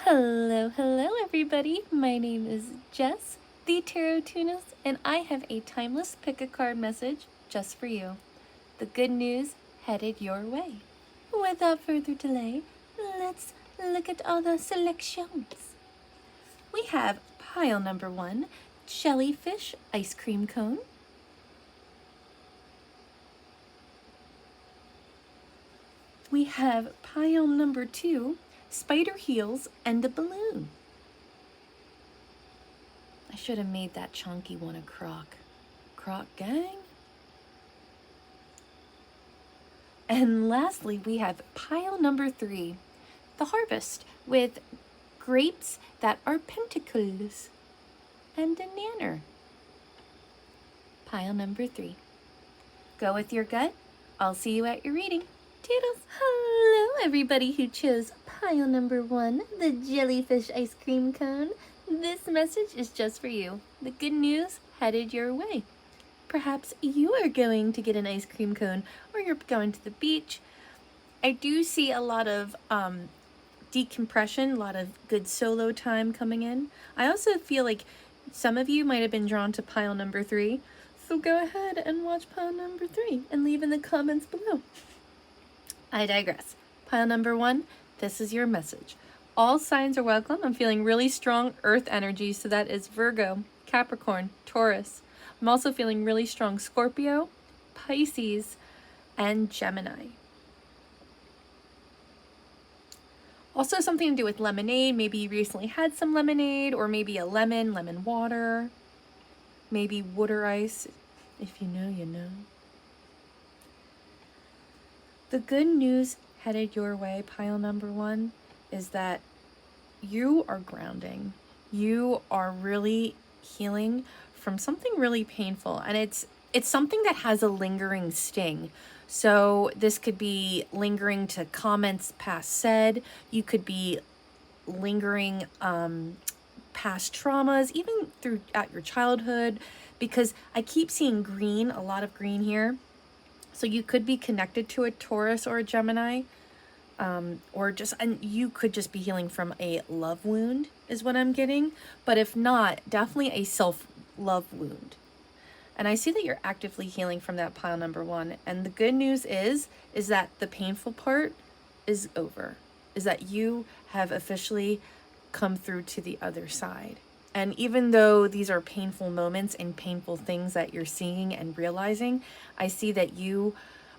Hello, hello, everybody. My name is Jess, the Tarot Tunas, and I have a timeless pick a card message just for you. The good news headed your way. Without further delay, let's look at all the selections. We have pile number 1, Jellyfish Ice Cream Cone. We have pile number 2, Spider Heels and a Balloon. I should have made that chunky one a croc. Croc gang? And lastly, we have pile number 3, the Harvest, with grapes that are pentacles and a nanner. Pile number 3. Go with your gut. I'll see you at your reading. Toodles! Hello, everybody who chose pile number 1, the Jellyfish Ice Cream Cone. This message is just for you. The good news headed your way. Perhaps you are going to get an ice cream cone, or you're going to the beach. I do see a lot of decompression, a lot of good solo time coming in. I also feel like some of you might have been drawn to pile number 3. So go ahead and watch pile number 3 and leave in the comments below. I digress. Pile number 1, this is your message. All signs are welcome. I'm feeling really strong earth energy, so that is Virgo, Capricorn, Taurus. I'm also feeling really strong Scorpio, Pisces, and Gemini. Also something to do with lemonade. Maybe you recently had some lemonade, or maybe a lemon water, maybe water ice. If you know, you know. The good news headed your way, pile number 1, is that you are grounding. You are really healing from something really painful, and it's something that has a lingering sting. So this could be lingering to comments past said. You could be lingering past traumas, even throughout your childhood, because I keep seeing green, a lot of green here. So you could be connected to a Taurus or a Gemini, and you could just be healing from a love wound is what I'm getting. But if not, definitely a self-love wound. And I see that you're actively healing from that pile number 1. And the good news is that the painful part is over, is that you have officially come through to the other side. And even though these are painful moments and painful things that you're seeing and realizing, I see that you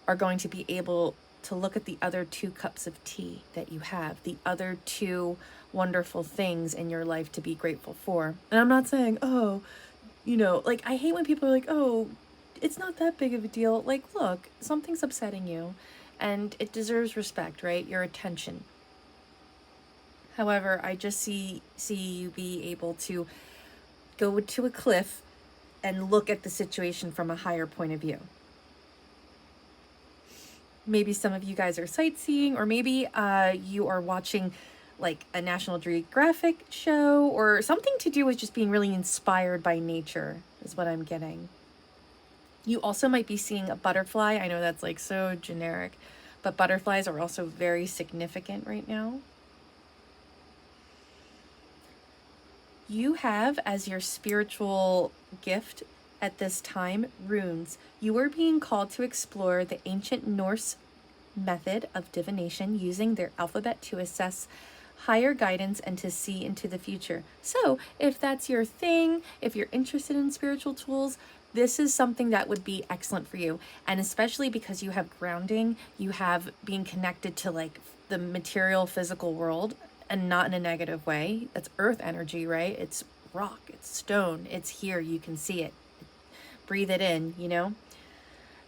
are going to be able to look at the other 2 cups of tea that you have, the other 2 wonderful things in your life to be grateful for. And I'm not saying, oh, like, I hate when people are like, oh, it's not that big of a deal. Like, look, something's upsetting you and it deserves respect, right? Your attention. However, I just see you be able to go to a cliff and look at the situation from a higher point of view. Maybe some of you guys are sightseeing, or maybe you are watching like a National Geographic show, or something to do with just being really inspired by nature is what I'm getting. You also might be seeing a butterfly. I know that's like so generic, but butterflies are also very significant right now. You have as your spiritual gift at this time runes. You are being called to explore the ancient Norse method of divination using their alphabet to assess higher guidance and to see into the future. So if that's your thing, if you're interested in spiritual tools, this is something that would be excellent for you. And especially because you have grounding, you have being connected to like the material physical world, and not in a negative way. That's earth energy, right? It's rock, it's stone, it's here, you can see it. Breathe it in,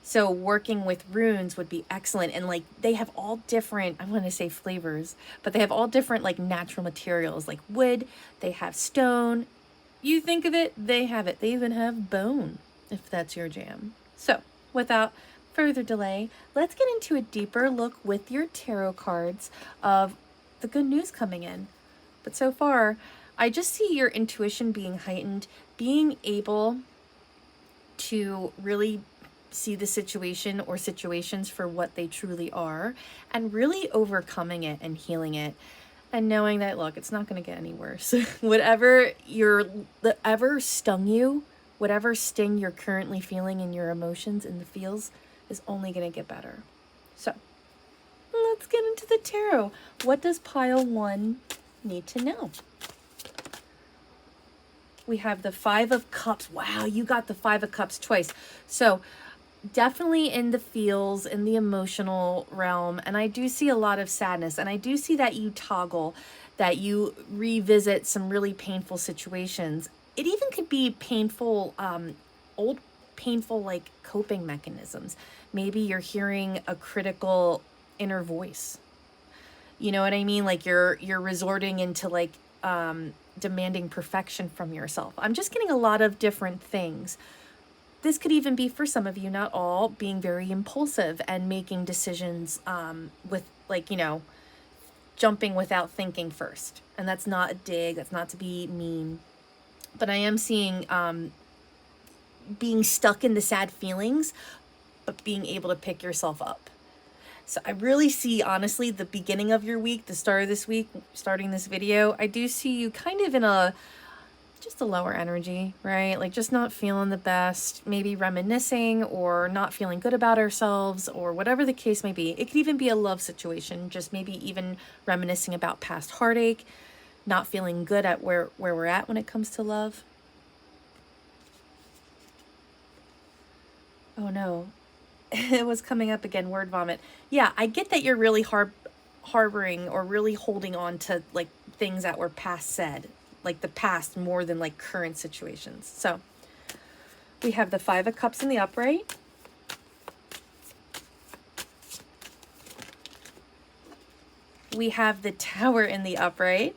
So working with runes would be excellent. And like, they have all different, I want to say flavors, but they have all different like natural materials, like wood, they have stone. You think of it, they have it. They even have bone, if that's your jam. So without further delay, let's get into a deeper look with your tarot cards of the good news coming in. But so far, I just see your intuition being heightened, being able to really see the situation or situations for what they truly are, and really overcoming it and healing it. And knowing that, look, it's not going to get any worse. Whatever stung you, whatever sting you're currently feeling in your emotions and the feels is only going to get better. So let's get into the tarot. What does pile 1 need to know? We have the 5 of Cups. Wow, you got the 5 of Cups twice. So definitely in the feels, in the emotional realm. And I do see a lot of sadness. And I do see that you toggle, that you revisit some really painful situations. It even could be painful, old painful like coping mechanisms. Maybe you're hearing a critical inner voice. You know what I mean? Like you're resorting into like demanding perfection from yourself. I'm just getting a lot of different things. This could even be, for some of you, not all, being very impulsive and making decisions with, like, you know, jumping without thinking first. And that's not a dig, that's not to be mean. But I am seeing being stuck in the sad feelings, but being able to pick yourself up. So I really see, honestly, the beginning of your week, the start of this week, starting this video, I do see you kind of in just a lower energy, right? Like just not feeling the best, maybe reminiscing or not feeling good about ourselves or whatever the case may be. It could even be a love situation, just maybe even reminiscing about past heartache, not feeling good at where we're at when it comes to love. Oh no, it was coming up again, word vomit. Yeah, I get that you're really harboring or really holding on to like things that were past said, like the past more than like current situations. So we have the 5 of Cups in the upright. We have the Tower in the upright.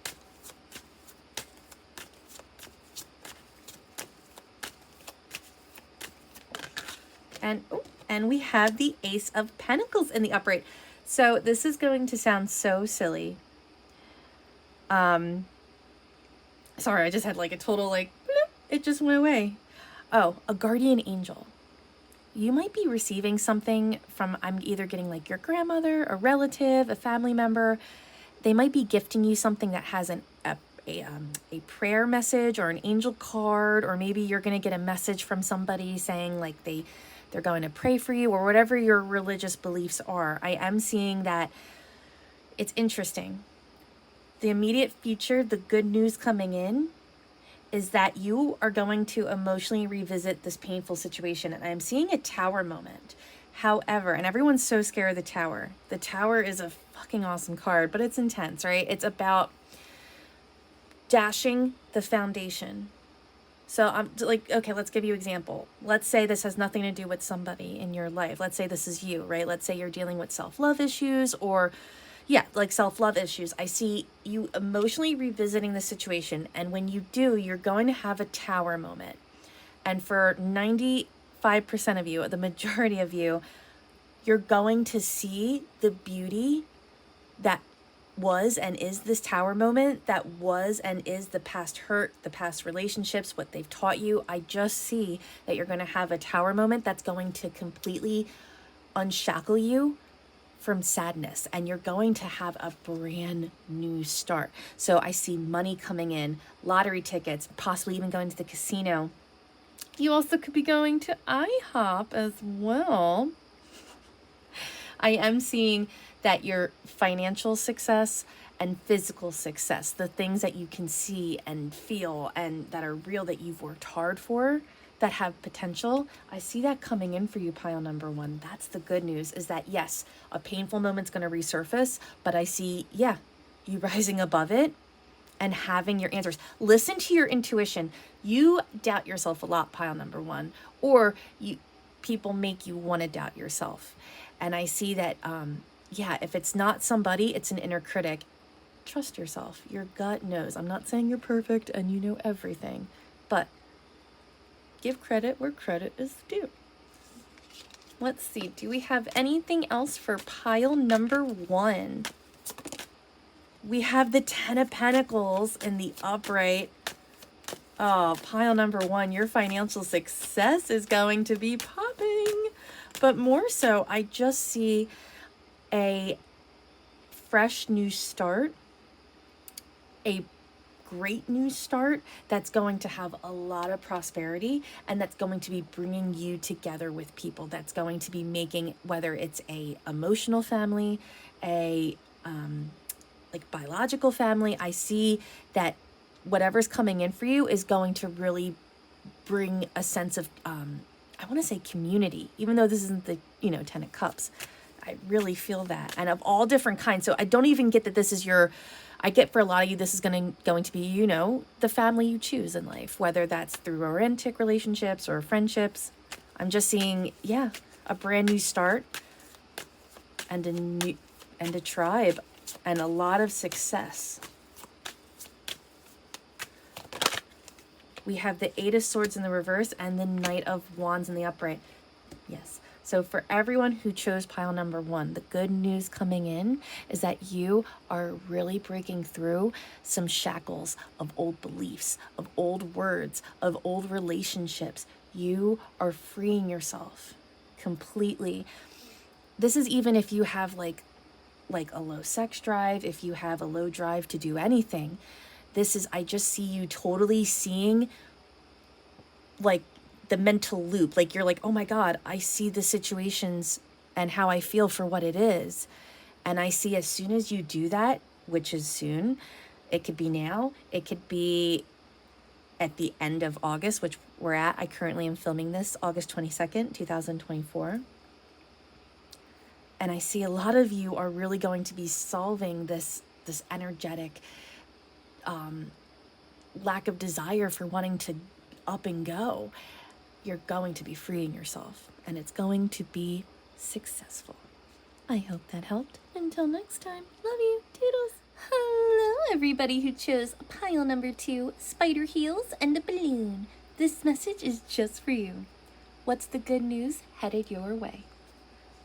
And we have the Ace of Pentacles in the upright. So this is going to sound so silly. Sorry, I just had like a total like, bloop, it just went away. Oh, a guardian angel. You might be receiving something from, I'm either getting like your grandmother, a relative, a family member. They might be gifting you something that has a prayer message or an angel card, or maybe you're going to get a message from somebody saying like they're going to pray for you or whatever your religious beliefs are. I am seeing that it's interesting. The immediate future, the good news coming in is that you are going to emotionally revisit this painful situation. And I'm seeing a Tower moment. However, and everyone's so scared of the Tower. The Tower is a fucking awesome card, but it's intense, right? It's about dashing the foundation. So I'm like, okay, let's give you an example. Let's say this has nothing to do with somebody in your life. Let's say this is you, right? Let's say you're dealing with self-love issues or like self-love issues. I see you emotionally revisiting the situation. And when you do, you're going to have a Tower moment. And for 95% of you, the majority of you, you're going to see the beauty that was and is this Tower moment, that was and is the past hurt, the past relationships, what they've taught you. I just see that you're going to have a Tower moment that's going to completely unshackle you from sadness, and you're going to have a brand new start. So I see money coming in, lottery tickets, possibly even going to the casino. You also could be going to IHOP as well. I am seeing that your financial success and physical success, the things that you can see and feel and that are real, that you've worked hard for, that have potential, I see that coming in for you, pile number 1. That's the good news, is that yes, a painful moment's going to resurface, but I see, you rising above it and having your answers. Listen to your intuition. You doubt yourself a lot, pile number 1, or people make you want to doubt yourself. And I see that, if it's not somebody, it's an inner critic. Trust yourself. Your gut knows. I'm not saying you're perfect and you know everything, but give credit where credit is due. Let's see. Do we have anything else for pile number 1? We have the 10 of Pentacles in the upright. Oh, pile number 1, your financial success is going to be popping. But more so, I just see a fresh new start. a great new start that's going to have a lot of prosperity, and that's going to be bringing you together with people, that's going to be making, whether it's a emotional family, a like biological family. I see that whatever's coming in for you is going to really bring a sense of I want to say community, even though this isn't the 10 of cups. I really feel that, and of all different kinds. So I don't even get that this is your, I get for a lot of you this is going to be the family you choose in life, whether that's through romantic relationships or friendships. I'm just seeing a brand new start and a tribe and a lot of success. We have the 8 of Swords in the reverse and the Knight of Wands in the upright. Yes. So for everyone who chose pile number 1, the good news coming in is that you are really breaking through some shackles of old beliefs, of old words, of old relationships. You are freeing yourself completely. This is even if you have like a low sex drive, if you have a low drive to do anything. This is, I just see you totally seeing like the mental loop. Like you're like, oh my God, I see the situations and how I feel for what it is. And I see as soon as you do that, which is soon, it could be now, it could be at the end of August, which we're at. I currently am filming this August 22nd, 2024. And I see a lot of you are really going to be solving this energetic lack of desire for wanting to up and go. You're going to be freeing yourself, and it's going to be successful. I hope that helped. Until next time, love you, toodles. Hello, everybody who chose pile number 2, spider heels and a balloon. This message is just for you. What's the good news headed your way?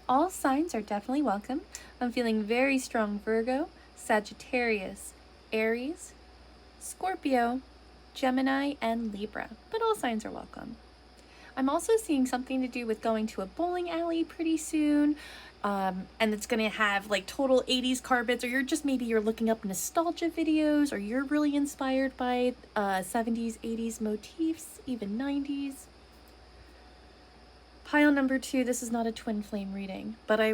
All signs are definitely welcome. I'm feeling very strong Virgo, Sagittarius, Aries, Scorpio, Gemini, and Libra, but all signs are welcome. I'm also seeing something to do with going to a bowling alley pretty soon, and it's going to have like total 80s carpets, or you're looking up nostalgia videos, or you're really inspired by 70s, 80s motifs, even 90s. Pile number 2, this is not a twin flame reading, but I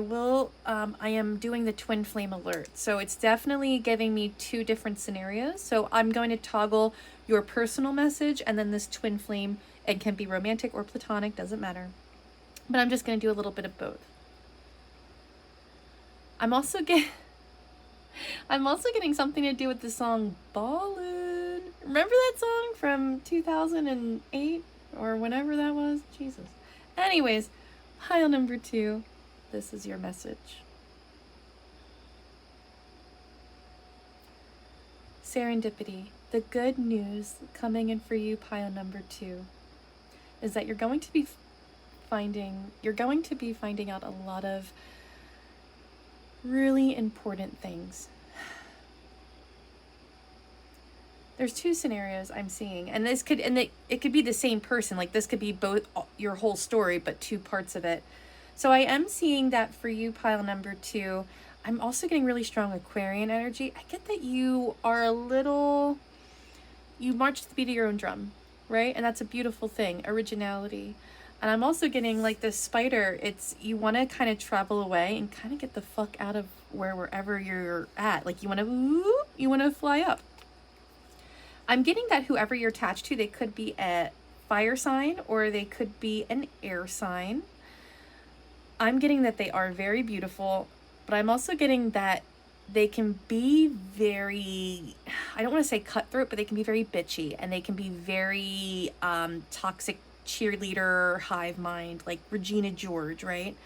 am doing the twin flame alert. So it's definitely giving me 2 different scenarios. So I'm going to toggle your personal message and then this twin flame. It can be romantic or platonic, doesn't matter. But I'm just going to do a little bit of both. I'm also getting something to do with the song Ballon. Remember that song from 2008 or whenever that was? Jesus. Anyways, pile number 2, this is your message. Serendipity. The good news coming in for you, pile number 2, is that you're going to be finding out a lot of really important things. There's 2 scenarios I'm seeing, and it could be the same person. Like this could be both your whole story, but 2 parts of it. So I am seeing that for you, pile number 2. I'm also getting really strong Aquarian energy. I get that you march to the beat of your own drum, right? And that's a beautiful thing, originality. And I'm also getting like this spider. You want to kind of travel away and kind of get the fuck out of wherever you're at. Like you want to fly up. I'm getting that whoever you're attached to, they could be a fire sign or they could be an air sign. I'm getting that they are very beautiful, but I'm also getting that they can be very, I don't want to say cutthroat, but they can be very bitchy, and they can be very toxic cheerleader, hive mind, like Regina George, right?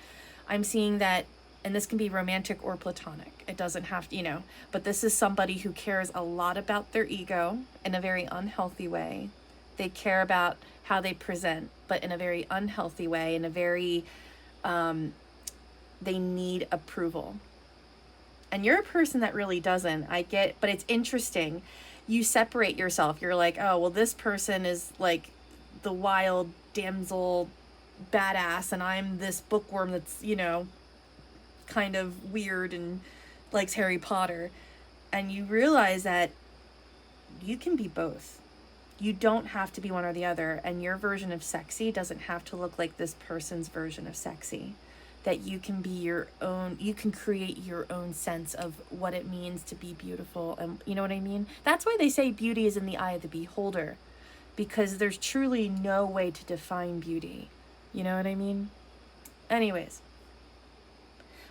I'm seeing that, and this can be romantic or platonic. It doesn't have to, but this is somebody who cares a lot about their ego in a very unhealthy way. They care about how they present, but in a very unhealthy way, in a very, they need approval. And you're a person that really doesn't. But it's interesting. You separate yourself. You're like, oh, well, this person is like the wild damsel badass, and I'm this bookworm that's, kind of weird and likes Harry Potter. And you realize that you can be both. You don't have to be one or the other, and your version of sexy doesn't have to look like this person's version of sexy. That you can be your own, you can create your own sense of what it means to be beautiful. And you know what I mean? That's why they say beauty is in the eye of the beholder, because there's truly no way to define beauty. You know what I mean? Anyways,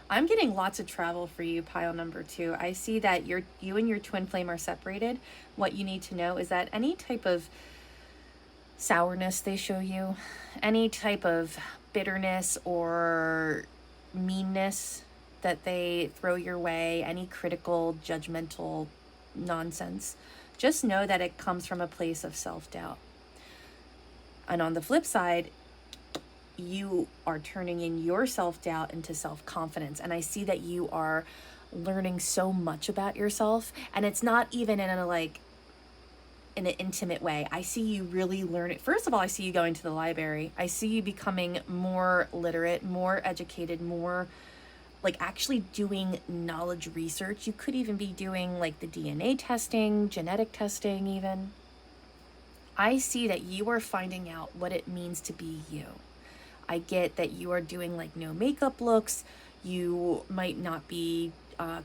I'm getting lots of travel for you, pile number 2. I see that you and your twin flame are separated. What you need to know is that any type of sourness they show you, any type of bitterness or meanness that they throw your way, any critical, judgmental nonsense, just know that it comes from a place of self-doubt. And on the flip side, you are turning in your self-doubt into self-confidence. And I see that you are learning so much about yourself, and it's not even in an intimate way. I see you really learning. First of all, I see you going to the library. I see you becoming more literate, more educated, more like actually doing knowledge research. You could even be doing like the DNA testing, genetic testing even. I see that you are finding out what it means to be you. I get that you are doing like no makeup looks. You might not be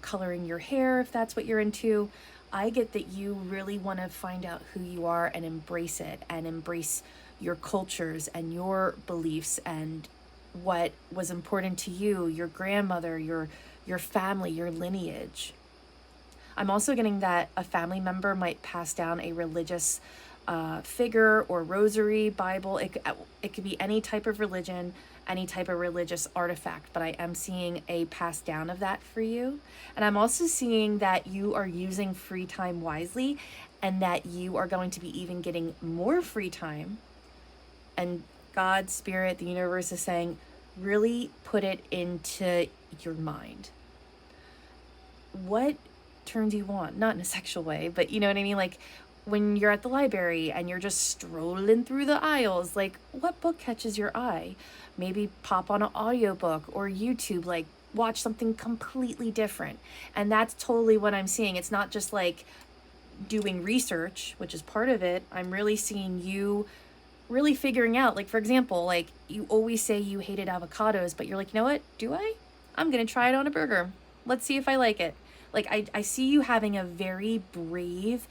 coloring your hair if that's what you're into. I get that you really want to find out who you are and embrace it, and embrace your cultures and your beliefs and what was important to you, your grandmother, your family, your lineage. I'm also getting that a family member might pass down a religious figure or rosary, Bible. It could be any type of religion, any type of religious artifact, but I am seeing a pass down of that for you. And I'm also seeing that you are using free time wisely, and that you are going to be even getting more free time. And God, Spirit, the universe is saying, really put it into your mind. What turns you on? Not in a sexual way, but you know what I mean? Like when you're at the library and you're just strolling through the aisles, like what book catches your eye? Maybe pop on an audiobook or YouTube, like watch something completely different. And that's totally what I'm seeing. It's not just like doing research, which is part of it. I'm really seeing you really figuring out, like, for example, like you always say you hated avocados, but you're like, you know what? Do I? I'm going to try it on a burger. Let's see if I like it. Like, I see you having a very brave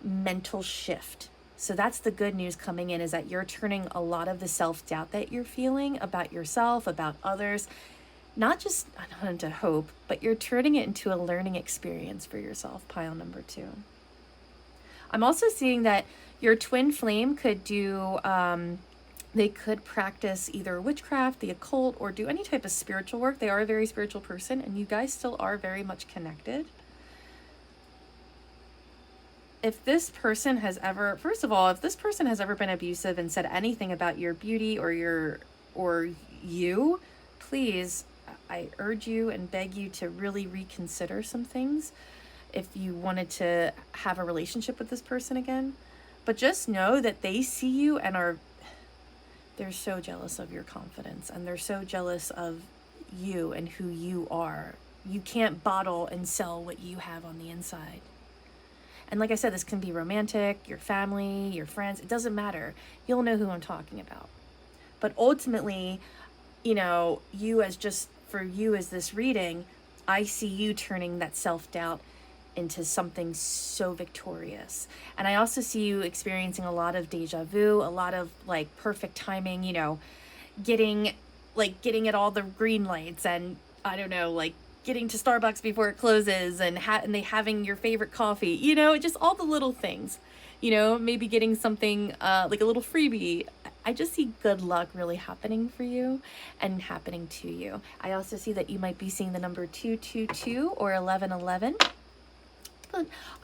mental shift. So that's the good news coming in, is that you're turning a lot of the self-doubt that you're feeling about yourself, about others, not just into hope, but you're turning it into a learning experience for yourself, pile number 2. I'm also seeing that your twin flame could do, they could practice either witchcraft, the occult, or do any type of spiritual work. They are a very spiritual person, and you guys still are very much connected. If this person has ever, first of all, if this person has ever been abusive and said anything about your beauty or you, please, I urge you and beg you to really reconsider some things if you wanted to have a relationship with this person again. But just know that they see you and they're so jealous of your confidence, and they're so jealous of you and who you are. You can't bottle and sell what you have on the inside. And like I said, this can be romantic, your family, your friends, it doesn't matter. You'll know who I'm talking about. But ultimately, you know, for you as this reading, I see you turning that self-doubt into something so victorious. And I also see you experiencing a lot of deja vu, a lot of like perfect timing, you know, getting at all the green lights, and I don't know, like getting to Starbucks before it closes, and having your favorite coffee, you know, just all the little things, you know, maybe getting something like a little freebie. I just see good luck really happening for you and happening to you. I also see that you might be seeing the number 222 or 1111.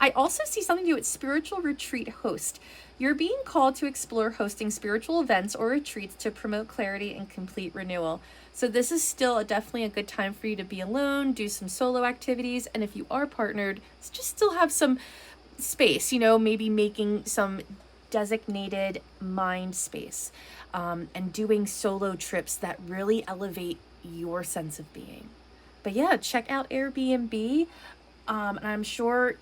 I also see something to do with spiritual retreat host. You're being called to explore hosting spiritual events or retreats to promote clarity and complete renewal. So this is still definitely a good time for you to be alone, do some solo activities, and if you are partnered, just still have some space, you know, maybe making some designated mind space, and doing solo trips that really elevate your sense of being. But yeah, check out Airbnb. And I'm sure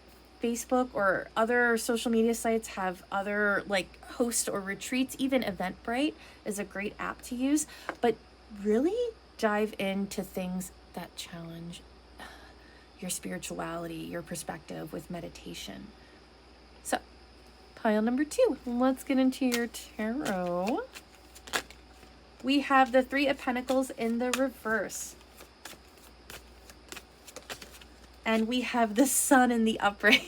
Facebook or other social media sites have other like host or retreats. Even Eventbrite is a great app to use, but really dive into things that challenge your spirituality, your perspective with meditation. So, pile number 2, let's get into your tarot. We have the Three of Pentacles in the reverse. And we have the Sun in the upright.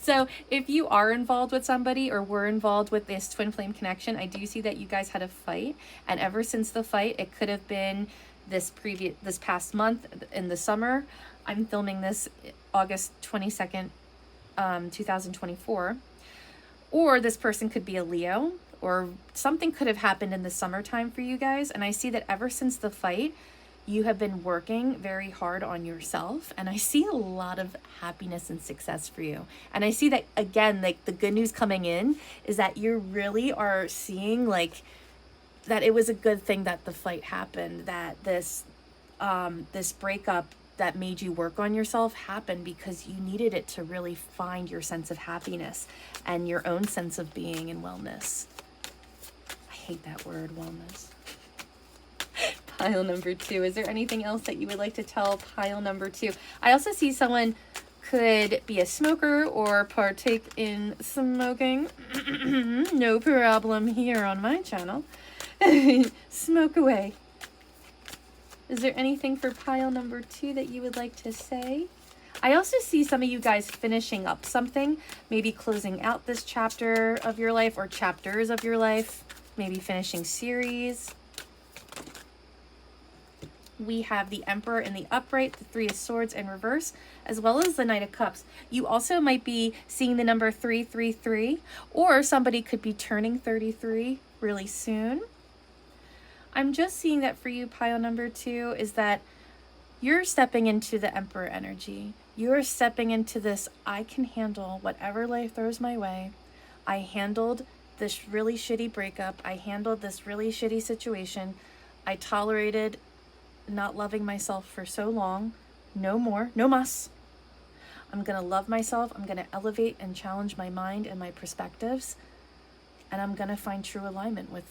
So if you are involved with somebody or were involved with this twin flame connection, I do see that you guys had a fight. And ever since the fight, it could have been this past month in the summer. I'm filming this August 22nd, 2024. Or this person could be a Leo, or something could have happened in the summertime for you guys. And I see that ever since the fight, you have been working very hard on yourself, and I see a lot of happiness and success for you. And I see that, again, like the good news coming in is that you really are seeing like that it was a good thing that the fight happened, that this breakup that made you work on yourself happened because you needed it to really find your sense of happiness and your own sense of being and wellness. I hate that word, wellness. Pile number 2. Is there anything else that you would like to tell pile number 2? I also see someone could be a smoker or partake in smoking. No problem here on my channel. Smoke away. Is there anything for pile number 2 that you would like to say? I also see some of you guys finishing up something, maybe closing out this chapter of your life or chapters of your life, maybe finishing series. We have the Emperor in the upright, the Three of Swords in reverse, as well as the Knight of Cups. You also might be seeing the number 333, or somebody could be turning 33 really soon. I'm just seeing that for you, pile number 2, is that you're stepping into the Emperor energy. You're stepping into this, I can handle whatever life throws my way. I handled this really shitty breakup. I handled this really shitty situation. I tolerated not loving myself for so long. No more, no mas. I'm gonna love myself. I'm gonna elevate and challenge my mind and my perspectives, and I'm gonna find true alignment with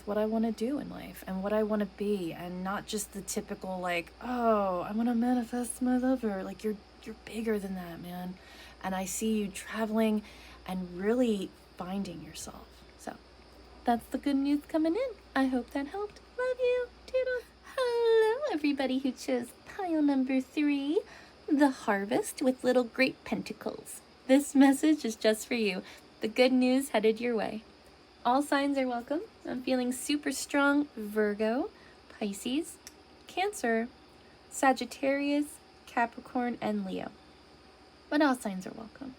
what I want to do in life and what I want to be, and not just the typical like, oh, I want to manifest my lover. Like you're bigger than that, man. And I see you traveling and really finding yourself. So that's the good news coming in. I hope that helped. Love you. Toodles. Hello, everybody who chose pile number 3, the Harvest with little great pentacles. This message is just for you. The good news headed your way. All signs are welcome. I'm feeling super strong. Virgo, Pisces, Cancer, Sagittarius, Capricorn, and Leo. But all signs are welcome.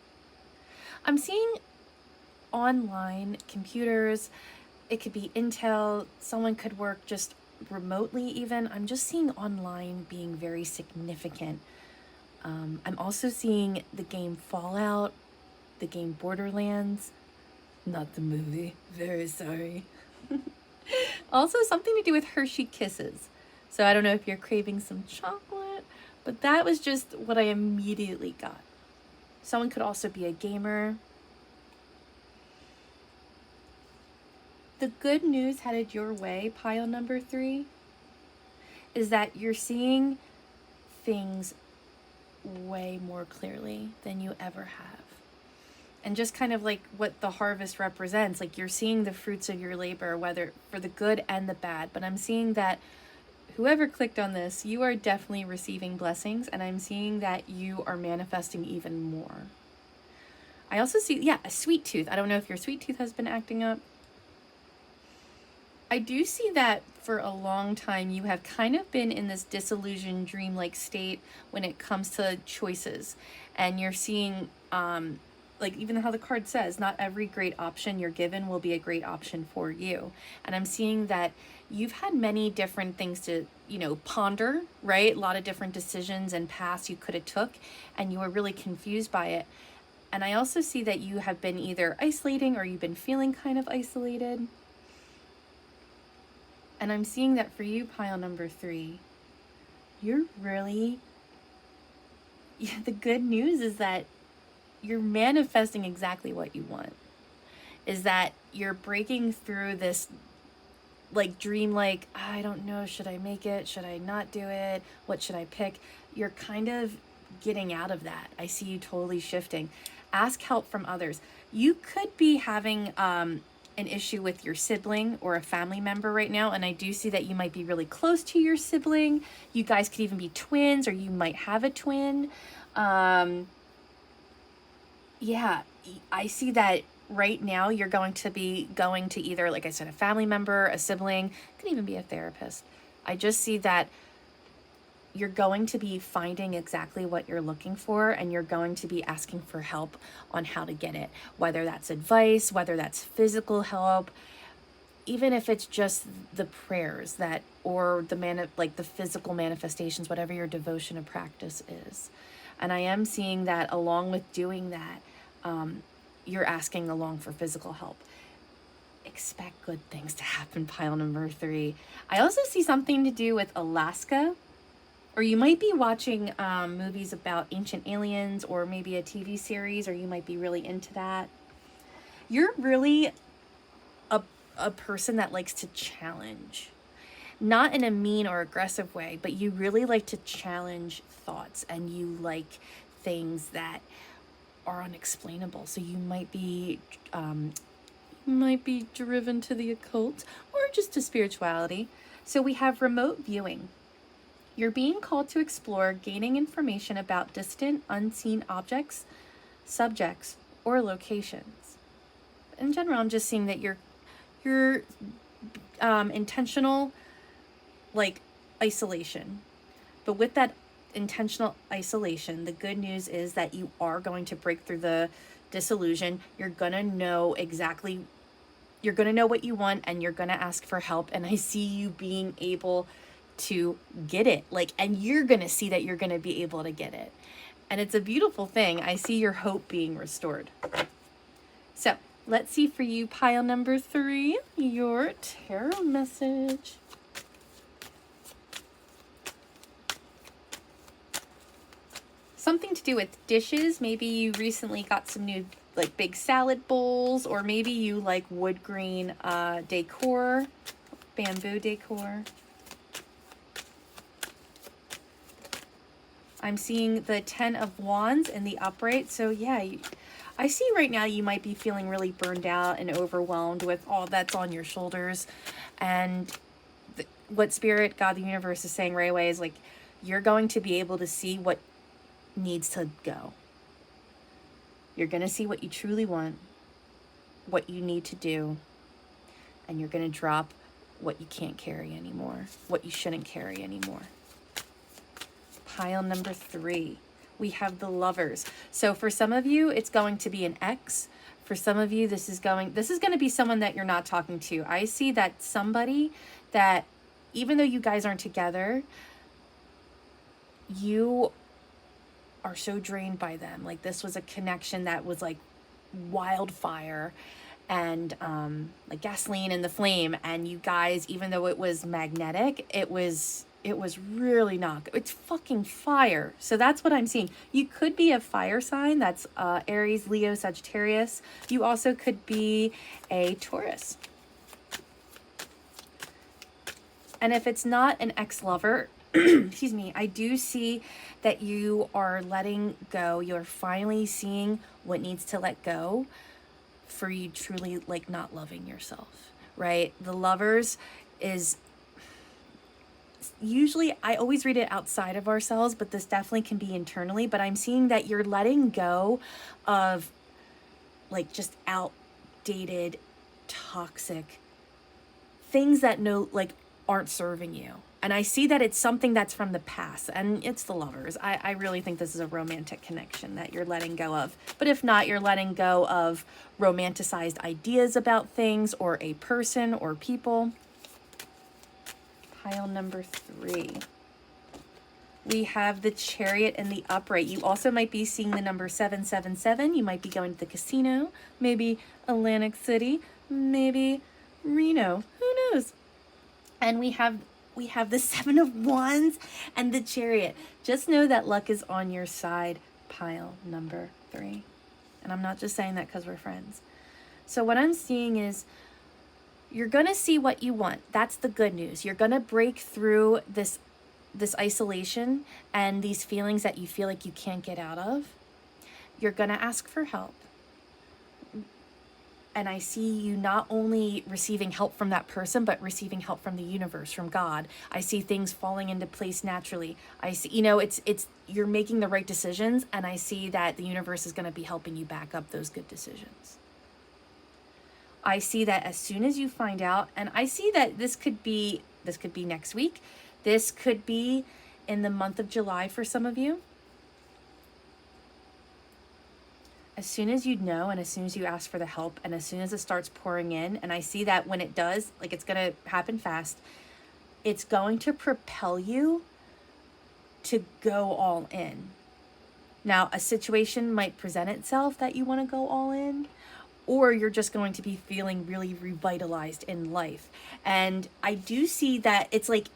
I'm seeing online computers. It could be Intel. Someone could work just remotely even. I'm just seeing online being very significant. I'm also seeing the game Fallout, the game Borderlands, not the movie, very sorry. Also something to do with Hershey Kisses. So I don't know if you're craving some chocolate, but that was just what I immediately got. Someone could also be a gamer. The good news headed your way, pile number 3, is that you're seeing things way more clearly than you ever have. And just kind of like what the harvest represents, like you're seeing the fruits of your labor, whether for the good and the bad. But I'm seeing that whoever clicked on this, you are definitely receiving blessings, and I'm seeing that you are manifesting even more. I also see, yeah, a sweet tooth. I don't know if your sweet tooth has been acting up. I do see that for a long time you have kind of been in this disillusioned dreamlike state when it comes to choices. And you're seeing, like even how the card says, not every great option you're given will be a great option for you. And I'm seeing that you've had many different things to, ponder, right? A lot of different decisions and paths you could have took, and you were really confused by it. And I also see that you have been either isolating or you've been feeling kind of isolated. And I'm seeing that for you, pile number 3, you're really, the good news is that you're manifesting exactly what you want. Is that you're breaking through this like dream, like, I don't know, should I make it? Should I not do it? What should I pick? You're kind of getting out of that. I see you totally shifting. Ask help from others. You could be having an issue with your sibling or a family member right now, and I do see that you might be really close to your sibling. You guys could even be twins, or you might have a twin. Yeah, I see that right now you're going to be going to either, like I said, a family member, a sibling, could even be a therapist. I just see that you're going to be finding exactly what you're looking for, and you're going to be asking for help on how to get it, whether that's advice, whether that's physical help, even if it's just the prayers that, or like the physical manifestations, whatever your devotion and practice is. And I am seeing that along with doing that, you're asking along for physical help. Expect good things to happen, pile number 3. I also see something to do with Alaska, or you might be watching movies about ancient aliens, or maybe a TV series, or you might be really into that. You're really a person that likes to challenge. Not in a mean or aggressive way, but you really like to challenge thoughts, and you like things that are unexplainable. So you might be driven to the occult or just to spirituality. So we have remote viewing. You're being called to explore gaining information about distant, unseen objects, subjects, or locations. In general, I'm just seeing that you're intentional, like, isolation. But with that intentional isolation, the good news is that you are going to break through the disillusion. You're going to know what you want, and you're going to ask for help. And I see you being able to get it, like, and you're going to see that you're going to be able to get it. And it's a beautiful thing. I see your hope being restored. So let's see for you, pile number 3, your tarot message. Something to do with dishes. Maybe you recently got some new, like, big salad bowls, or maybe you like wood green decor, bamboo decor. I'm seeing the 10 of Wands in the upright. So yeah, I see right now you might be feeling really burned out and overwhelmed with all that's on your shoulders. And what Spirit, God, the universe is saying right away is, like, you're going to be able to see what needs to go. You're going to see what you truly want, what you need to do, and you're going to drop what you can't carry anymore, what you shouldn't carry anymore. Pile number 3, we have the Lovers. So for some of you, it's going to be an ex. For some of you, this is going to be someone that you're not talking to. I see that somebody that, even though you guys aren't together, you are so drained by them. Like, this was a connection that was like wildfire, and like gasoline in the flame. And you guys, even though it was magnetic, it was really not, it's fucking fire. So that's what I'm seeing. You could be a fire sign. That's Aries, Leo, Sagittarius. You also could be a Taurus. And if it's not an ex-lover, excuse me, I do see that you are letting go. You're finally seeing what needs to let go for you truly, like, not loving yourself, right? The Lovers is usually, I always read it outside of ourselves, but this definitely can be internally. But I'm seeing that you're letting go of, like, just outdated, toxic things that aren't serving you. And I see that it's something that's from the past, and it's the Lovers. I really think this is a romantic connection that you're letting go of. But if not, you're letting go of romanticized ideas about things, or a person or people. Pile number 3. We have the Chariot in the upright. You also might be seeing the number 777. You might be going to the casino, maybe Atlantic City, maybe Reno. Who knows? And we have the 7 of Wands and the Chariot. Just know that luck is on your side, pile number 3. And I'm not just saying that because we're friends. So what I'm seeing is you're going to see what you want. That's the good news. You're going to break through this isolation and these feelings that you feel like you can't get out of. You're going to ask for help. And I see you not only receiving help from that person, but receiving help from the universe, from God. I see things falling into place naturally. I see, it's you're making the right decisions, and I see that the universe is going to be helping you back up those good decisions. I see that as soon as you find out, and I see that this could be next week. This could be in the month of July for some of you. As soon as you know, and as soon as you ask for the help, and as soon as it starts pouring in, and I see that when it does, like it's going to happen fast, it's going to propel you to go all in. Now, a situation might present itself that you want to go all in, or you're just going to be feeling really revitalized in life. And I do see that it's like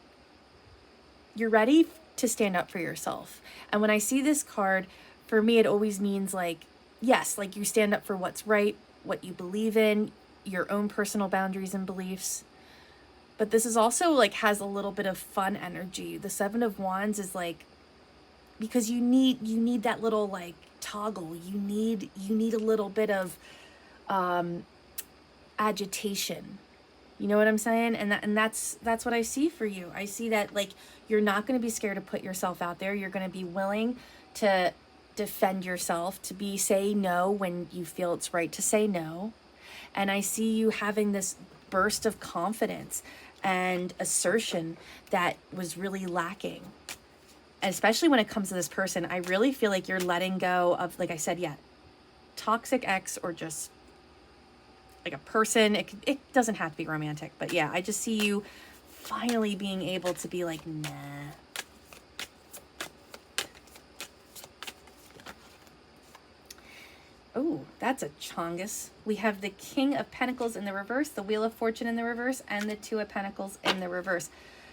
you're ready to stand up for yourself. And when I see this card, for me, it always means like, yes, like you stand up for what's right, what you believe in, your own personal boundaries and beliefs. But this is also like has a little bit of fun energy. The Seven of Wands is like, because you need that little like toggle. You need a little bit of agitation. You know what I'm saying? And that's what I see for you. I see that like you're not going to be scared to put yourself out there. You're going to be willing to defend yourself, to say no when you feel it's right to say no. And I see you having this burst of confidence and assertion that was really lacking. And especially when it comes to this person, I really feel like you're letting go of, like I said, toxic ex, or just like a person. It doesn't have to be romantic, but yeah, I just see you finally being able to be like, nah. Oh, that's a chongus. We have the King of Pentacles in the reverse, the Wheel of Fortune in the reverse, and the Two of Pentacles in the reverse.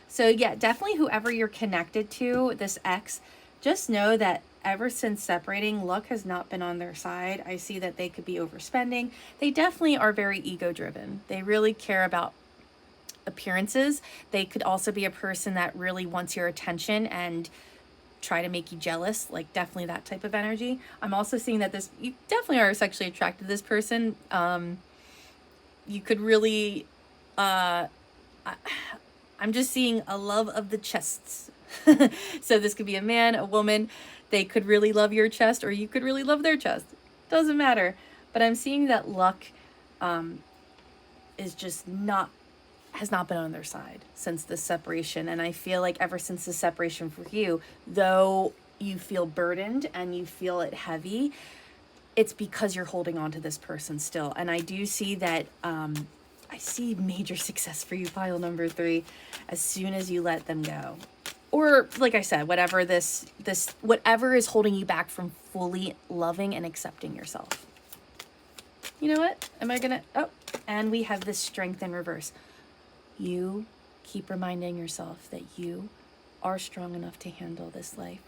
So yeah, definitely whoever you're connected to, this ex, just know that ever since separating, luck has not been on their side. I see that they could be overspending. They definitely are very ego-driven. They really care about appearances. They could also be a person that really wants your attention and try to make you jealous, like definitely that type of energy. I'm also seeing that you definitely are sexually attracted to this person. You could really, I'm just seeing a love of the chests. So this could be a man, a woman. They could really love your chest, or you could really love their chest. Doesn't matter. But I'm seeing that luck is just has not been on their side since this separation. And I feel like ever since the separation for you, though you feel burdened and you feel it heavy, it's because you're holding on to this person still. And I do see that I see major success for you, pile number 3, as soon as you let them go. Or like I said, whatever whatever is holding you back from fully loving and accepting yourself. You know what? And we have this Strength in reverse. You keep reminding yourself that you are strong enough to handle this life,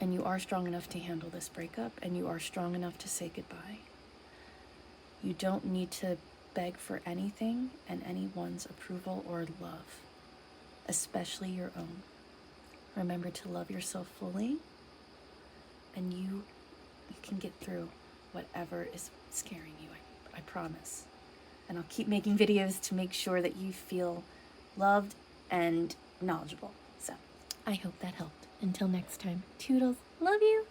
and you are strong enough to handle this breakup, and you are strong enough to say goodbye. You don't need to beg for anything and anyone's approval or love, especially your own. Remember to love yourself fully, and you can get through whatever is scaring you. I promise. And I'll keep making videos to make sure that you feel loved and knowledgeable. So I hope that helped. Until next time, toodles. Love you.